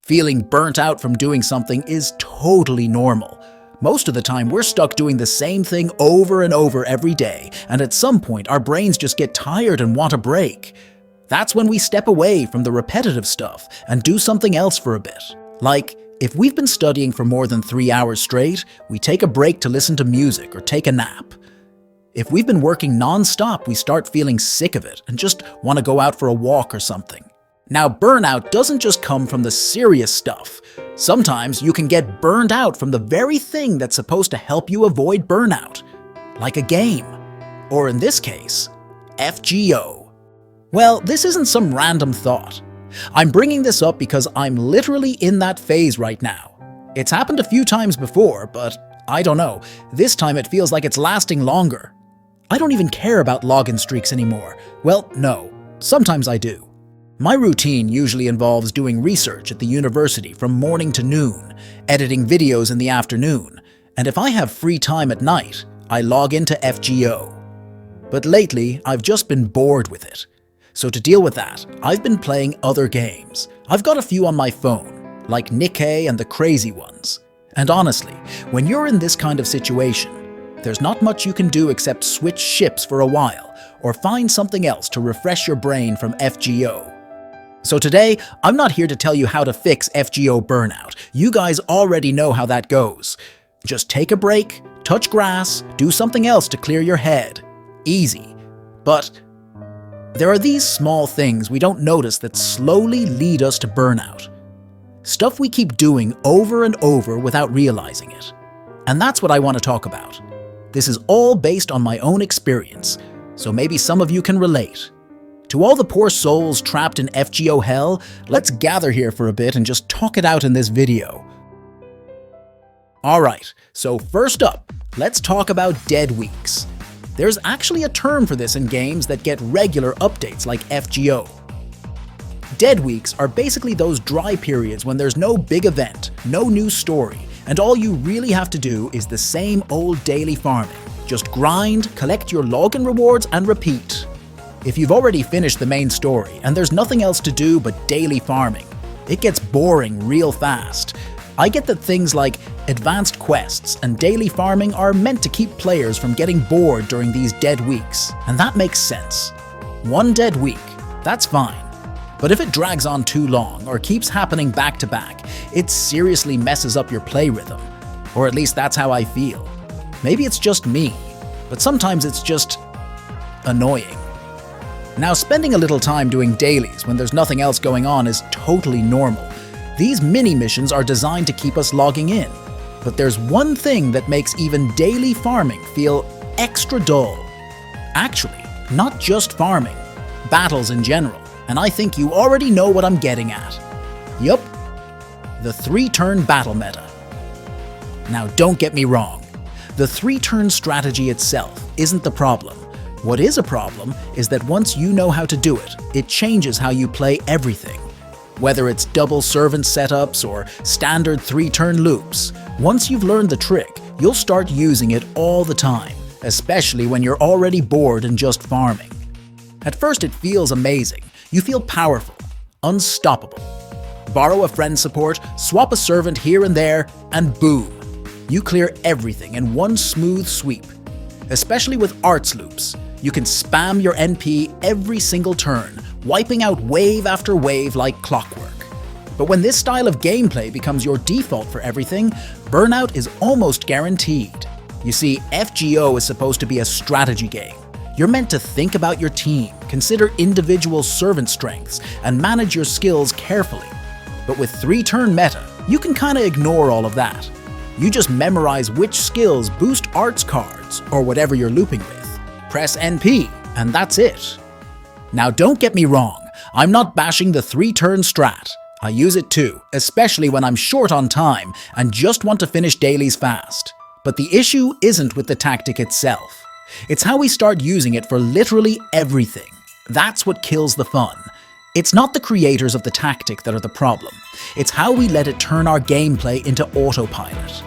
Feeling burnt out from doing something is totally normal. Most of the time, we're stuck doing the same thing over and over every day, and at some point, our brains just get tired and want a break. That's when we step away from the repetitive stuff and do something else for a bit. Like, if we've been studying for more than 3 hours straight, we take a break to listen to music or take a nap. If we've been working non-stop, we start feeling sick of it and just want to go out for a walk or something. Now, burnout doesn't just come from the serious stuff. Sometimes you can get burned out from the very thing that's supposed to help you avoid burnout, like a game, or in this case, FGO. Well, this isn't some random thought. I'm bringing this up because I'm literally in that phase right now. It's happened a few times before, but I don't know, this time it feels like it's lasting longer. I don't even care about login streaks anymore. Well, no, sometimes I do. My routine usually involves doing research at the university from morning to noon, editing videos in the afternoon, and if I have free time at night, I log into FGO. But lately, I've just been bored with it. So to deal with that, I've been playing other games. I've got a few on my phone, like Nikkei and the crazy ones. And honestly, when you're in this kind of situation, there's not much you can do except switch ships for a while, or find something else to refresh your brain from FGO. So today, I'm not here to tell you how to fix FGO burnout. You guys already know how that goes. Just take a break, touch grass, do something else to clear your head. Easy. But there are these small things we don't notice that slowly lead us to burnout. Stuff we keep doing over and over without realizing it. And that's what I want to talk about. This is all based on my own experience, so maybe some of you can relate. To all the poor souls trapped in FGO hell, let's gather here for a bit and just talk it out in this video. Alright, so first up, let's talk about dead weeks. There's actually a term for this in games that get regular updates like FGO. Dead weeks are basically those dry periods when there's no big event, no new story, and all you really have to do is the same old daily farming. Just grind, collect your login rewards, and repeat. If you've already finished the main story and there's nothing else to do but daily farming, it gets boring real fast. I get that things like advanced quests and daily farming are meant to keep players from getting bored during these dead weeks, and that makes sense. One dead week, that's fine. But if it drags on too long or keeps happening back to back, it seriously messes up your play rhythm. Or at least that's how I feel. Maybe it's just me, but sometimes it's just annoying. Now, spending a little time doing dailies when there's nothing else going on is totally normal. These mini-missions are designed to keep us logging in. But there's one thing that makes even daily farming feel extra dull. Actually, not just farming, battles in general. And I think you already know what I'm getting at. Yup, the 3-turn battle meta. Now, don't get me wrong. The 3-turn strategy itself isn't the problem. What is a problem is that once you know how to do it, it changes how you play everything. Whether it's double servant setups or standard 3-turn loops, once you've learned the trick, you'll start using it all the time, especially when you're already bored and just farming. At first it feels amazing. You feel powerful, unstoppable. Borrow a friend's support, swap a servant here and there, and boom! You clear everything in one smooth sweep. Especially with arts loops, you can spam your NP every single turn, wiping out wave after wave like clockwork. But when this style of gameplay becomes your default for everything, burnout is almost guaranteed. You see, FGO is supposed to be a strategy game. You're meant to think about your team, consider individual servant strengths, and manage your skills carefully. But with 3-turn meta, you can kinda ignore all of that. You just memorize which skills boost arts cards, or whatever you're looping with. Press NP, and that's it. Now don't get me wrong, I'm not bashing the 3-turn strat. I use it too, especially when I'm short on time and just want to finish dailies fast. But the issue isn't with the tactic itself. It's how we start using it for literally everything. That's what kills the fun. It's not the creators of the tactic that are the problem. It's how we let it turn our gameplay into autopilot.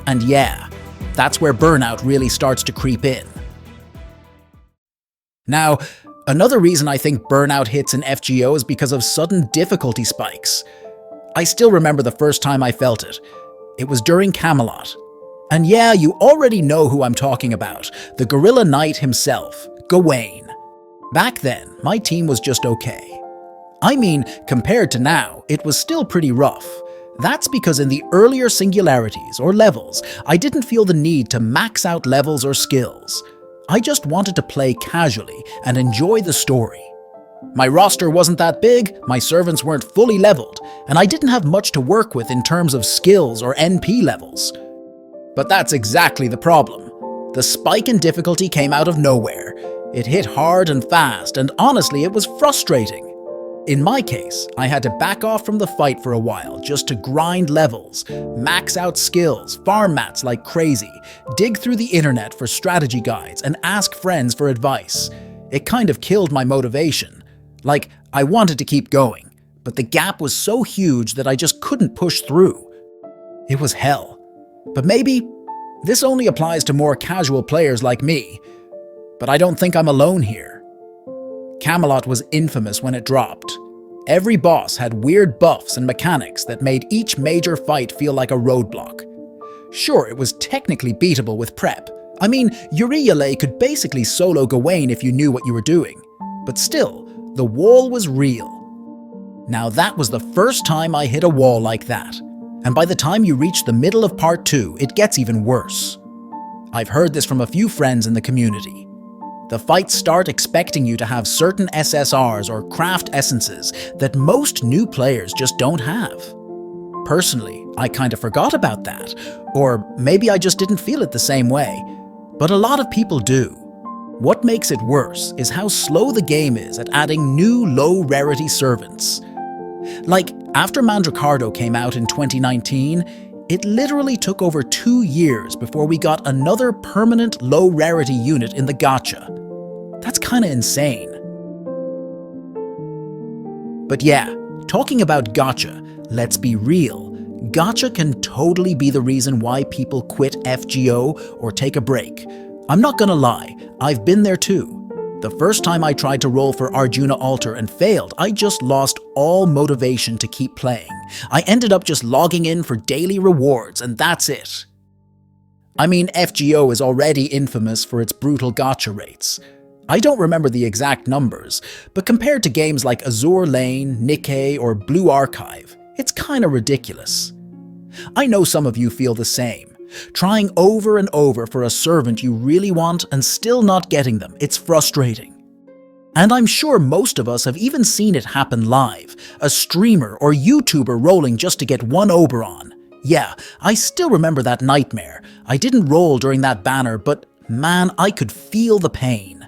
And yeah, that's where burnout really starts to creep in. Now, another reason I think burnout hits in FGO is because of sudden difficulty spikes. I still remember the first time I felt it. It was during Camelot. And yeah, you already know who I'm talking about, the gorilla knight himself, Gawain. Back then, my team was just okay. I mean, compared to now, it was still pretty rough. That's because in the earlier singularities or levels, I didn't feel the need to max out levels or skills. I just wanted to play casually and enjoy the story. My roster wasn't that big, my servants weren't fully leveled, and I didn't have much to work with in terms of skills or NP levels. But that's exactly the problem. The spike in difficulty came out of nowhere. It hit hard and fast, and honestly, it was frustrating. In my case, I had to back off from the fight for a while just to grind levels, max out skills, farm mats like crazy, dig through the internet for strategy guides, and ask friends for advice. It kind of killed my motivation. Like, I wanted to keep going, but the gap was so huge that I just couldn't push through. It was hell. But maybe this only applies to more casual players like me. But I don't think I'm alone here. Camelot was infamous when it dropped. Every boss had weird buffs and mechanics that made each major fight feel like a roadblock. Sure, it was technically beatable with prep. I mean, illya could basically solo Gawain if you knew what you were doing. But still, the wall was real. Now that was the first time I hit a wall like that. And by the time you reach the middle of part 2, it gets even worse. I've heard this from a few friends in the community. The fights start expecting you to have certain SSRs or craft essences that most new players just don't have. Personally, I kind of forgot about that, or maybe I just didn't feel it the same way. But a lot of people do. What makes it worse is how slow the game is at adding new low-rarity servants. Like, after Mandracardo came out in 2019, it literally took over 2 years before we got another permanent low-rarity unit in the gacha. That's kinda insane. But yeah, talking about gacha, let's be real. Gacha can totally be the reason why people quit FGO or take a break. I'm not gonna lie, I've been there too. The first time I tried to roll for Arjuna Altar and failed, I just lost all motivation to keep playing. I ended up just logging in for daily rewards, and that's it. I mean, FGO is already infamous for its brutal gacha rates. I don't remember the exact numbers, but compared to games like Azure Lane, Nikkei, or Blue Archive, it's kinda ridiculous. I know some of you feel the same. Trying over and over for a servant you really want and still not getting them, it's frustrating. And I'm sure most of us have even seen it happen live, a streamer or YouTuber rolling just to get one Oberon. Yeah, I still remember that nightmare. I didn't roll during that banner, but man, I could feel the pain.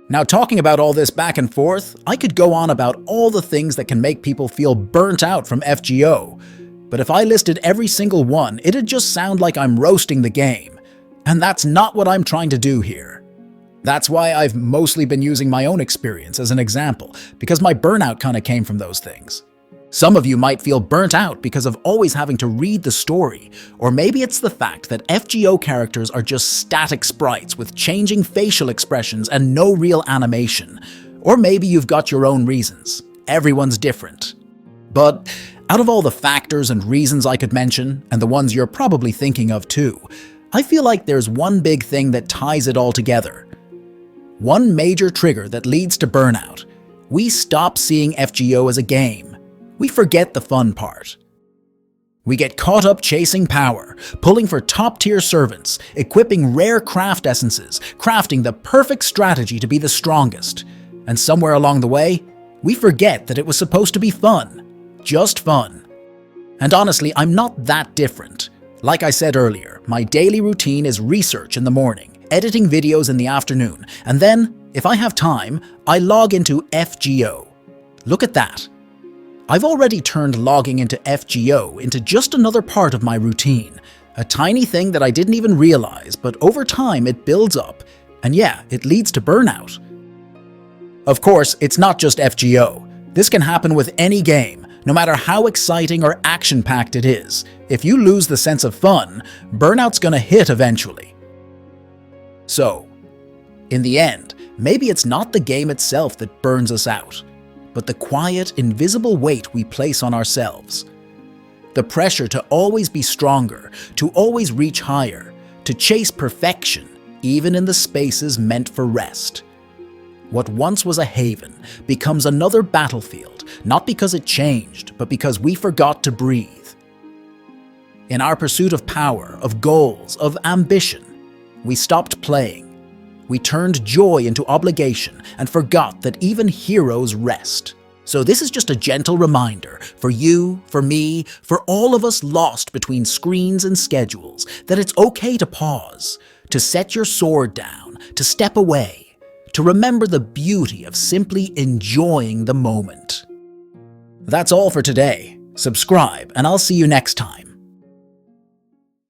Now, talking about all this back and forth, I could go on about all the things that can make people feel burnt out from FGO. But if I listed every single one, it'd just sound like I'm roasting the game. And that's not what I'm trying to do here. That's why I've mostly been using my own experience as an example, because my burnout kinda came from those things. Some of you might feel burnt out because of always having to read the story, or maybe it's the fact that FGO characters are just static sprites with changing facial expressions and no real animation. Or maybe you've got your own reasons. Everyone's different. But out of all the factors and reasons I could mention, and the ones you're probably thinking of too, I feel like there's one big thing that ties it all together. One major trigger that leads to burnout. We stop seeing FGO as a game. We forget the fun part. We get caught up chasing power, pulling for top-tier servants, equipping rare craft essences, crafting the perfect strategy to be the strongest. And somewhere along the way, we forget that it was supposed to be fun. Just fun. And honestly, I'm not that different. Like I said earlier, my daily routine is research in the morning, editing videos in the afternoon, and then, if I have time, I log into FGO. Look at that. I've already turned logging into FGO into just another part of my routine. A tiny thing that I didn't even realize, but over time it builds up, and yeah, it leads to burnout. Of course, it's not just FGO. This can happen with any game, no matter how exciting or action-packed it is. If you lose the sense of fun, burnout's gonna hit eventually. So, in the end, maybe it's not the game itself that burns us out, but the quiet, invisible weight we place on ourselves. The pressure to always be stronger, to always reach higher, to chase perfection, even in the spaces meant for rest. What once was a haven becomes another battlefield, not because it changed, but because we forgot to breathe. In our pursuit of power, of goals, of ambition, we stopped playing. We turned joy into obligation and forgot that even heroes rest. So this is just a gentle reminder for you, for me, for all of us lost between screens and schedules, that it's okay to pause, to set your sword down, to step away, to remember the beauty of simply enjoying the moment. That's all for today. Subscribe, and I'll see you next time.